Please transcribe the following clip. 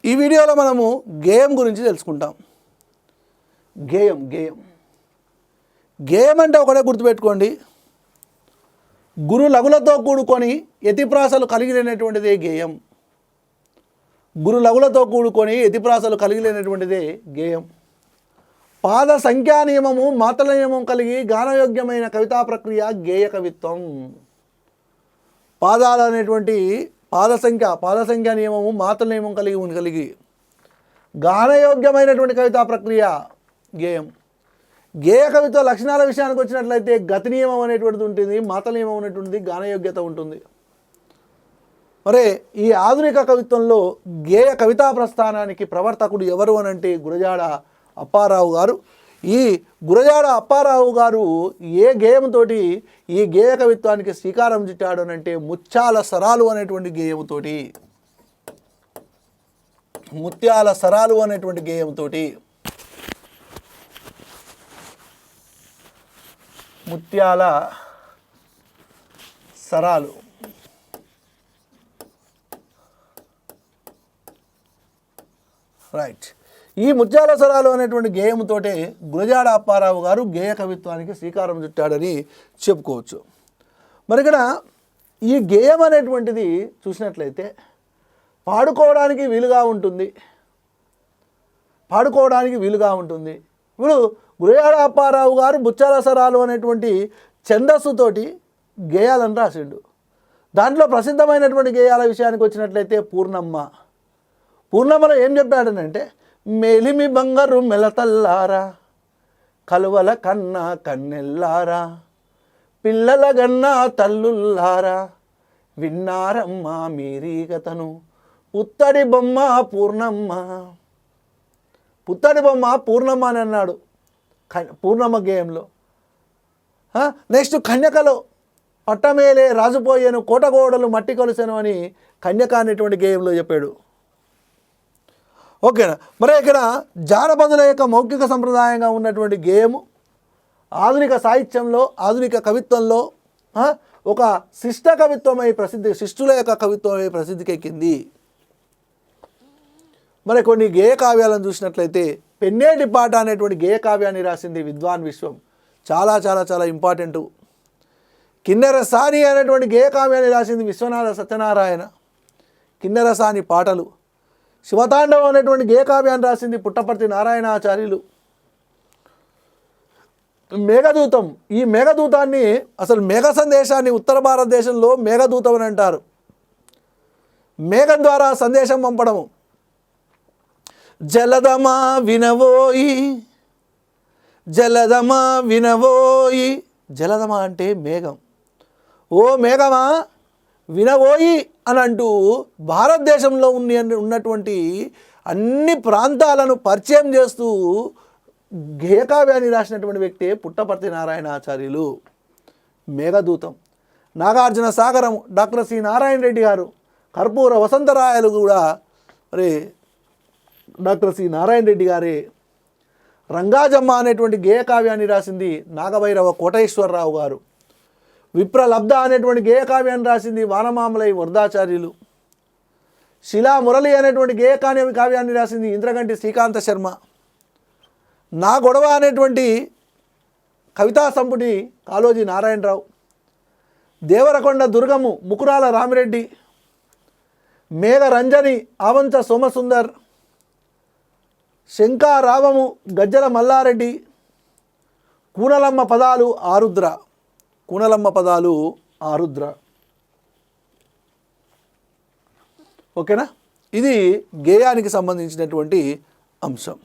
ఈ వీడియోలో మనము గేయం గురించి తెలుసుకుంటాం. గేయం గేయం గేయం అంటే ఒకటే గుర్తుపెట్టుకోండి, గురు లఘులతో కూడుకొని యతిప్రాసలు కలిగినటువంటిదే గేయం. గురు లఘులతో కూడుకొని యతిప్రాసలు కలిగినటువంటిదే గేయం. పాద సంఖ్యా నియమము మాతల నియమం కలిగి గానయోగ్యమైన కవితా ప్రక్రియ గేయ కవిత్వం. పాదాలు అనేటువంటి పాద సంఖ్య నియమము మాతల నియమం కలిగి గానయోగ్యమైనటువంటి కవితా ప్రక్రియ గేయం. గేయ కవిత్వ లక్షణాల విషయానికి వచ్చినట్లయితే గతి నియమం అనేటువంటిది ఉంటుంది, మాతల నియమం అనేటువంటిది, గానయోగ్యత ఉంటుంది. మరే ఈ ఆధునిక కవిత్వంలో గేయ కవితా ప్రస్థానానికి ప్రవర్తకుడు ఎవరు అనంటే గురజాడ అప్పారావు గారు. ఈ గురజాడ అప్పారావు గారు ఏ గేయంతో ఈ గేయ కవిత్వానికి శ్రీకారం చుట్టాడు అనంటే ముత్యాల సరాలు అనేటువంటి గేయంతో. ముత్యాల సరాలు అనేటువంటి గేయంతో ముత్యాల సరాలు రైట్. ఈ ముత్యాల సరాలు అనేటువంటి గేయంతోటే గురజాడ అప్పారావు గారు గేయ కవిత్వానికి శ్రీకారం చుట్టాడని చెప్పుకోవచ్చు. మరి ఇక్కడ ఈ గేయం అనేటువంటిది చూసినట్లయితే పాడుకోవడానికి వీలుగా ఉంటుంది. ఇప్పుడు గురజాడ అప్పారావు గారు ముత్యాల సరాలు అనేటువంటి ఛందస్సుతోటి గేయాలను రాసిండు. దాంట్లో ప్రసిద్ధమైనటువంటి గేయాల విషయానికి వచ్చినట్లయితే పూర్ణమ్మలో ఏం చెప్పాడనంటే, మేలిమి బంగారు మెలతల్లారా, కలువల కన్నా కన్నెల్లారా, పిల్లల గన్నా తల్లుల్లారా, విన్నారమ్మ మీరీగతను, పుత్తడి బొమ్మ పూర్ణమ్మ అని అన్నాడు పూర్ణమ్మ గేయంలో. నెక్స్ట్ కన్యకలో పట్టమేలే రాజుపోయాను, కోటగోడలు మట్టి కొలిసెను అని కన్యక అనేటువంటి గేయంలో చెప్పాడు. ఓకేనా. మరి ఇక్కడ జానపదుల యొక్క మౌఖిక సంప్రదాయంగా ఉన్నటువంటి గేయము ఆధునిక సాహిత్యంలో, ఆధునిక కవిత్వంలో ఒక శిష్టుల యొక్క కవిత్వమై ప్రసిద్ధికి ఎక్కింది. మరి కొన్ని గేయ కావ్యాలను చూసినట్లయితే పెన్నేటి పాట అనేటువంటి గేయ కావ్యాన్ని రాసింది విద్వాన్ విశ్వం, చాలా చాలా చాలా ఇంపార్టెంటు. కిన్నెరసాని అనేటువంటి గేయ కావ్యాన్ని రాసింది విశ్వనాథ సత్యనారాయణ, కిన్నెరసాని పాటలు. శివతాండవం అనేటువంటి గేయ కావ్యాన్ని రాసింది పుట్టపర్తి నారాయణాచార్యులు. మేఘదూతం, ఈ మేఘదూతాన్ని అసలు మేఘ సందేశాన్ని ఉత్తర భారతదేశంలో మేఘదూతం అని అంటారు. మేఘం ద్వారా సందేశం పంపడము. జలదమా వినవోయి, జలదమా అంటే మేఘం. ఓ మేఘమా వినవోయి అని అంటూ భారతదేశంలో ఉన్నటువంటి అన్ని ప్రాంతాలను పరిచయం చేస్తూ గేయకావ్యాన్ని రాసినటువంటి వ్యక్తి పుట్టపర్తి నారాయణాచార్యులు. మేఘదూతం. నాగార్జున సాగరం డాక్టర్ సి నారాయణ రెడ్డి గారు, కర్పూర వసంతరాయలు కూడా మరి డాక్టర్ సి నారాయణ రెడ్డి గారే. రంగాజమ్మ అనేటువంటి గేయ కావ్యాన్ని రాసింది నాగభైరవ కోటేశ్వరరావు గారు. విప్రలబ్ధ అనేటువంటి గేయ కావ్యాన్ని రాసింది వానమామలై వరదాచార్యులు. శిలా మురళి అనేటువంటి గేయ కావ్యాన్ని రాసింది ఇంద్రగంటి శ్రీకాంత శర్మ. నా గొడవ అనేటువంటి కవితా సంపుటి కాళోజీ నారాయణరావు. దేవరకొండ దుర్గము ముకురాల రామిరెడ్డి. మేఘరంజని ఆవంచ సోమసుందర్. శంకారావము గజ్జల మల్లారెడ్డి. కూనలమ్మ పదాలు ఆరుద్ర. ఓకేనా. ఇది గేయానికి సంబంధించినటువంటి అంశం.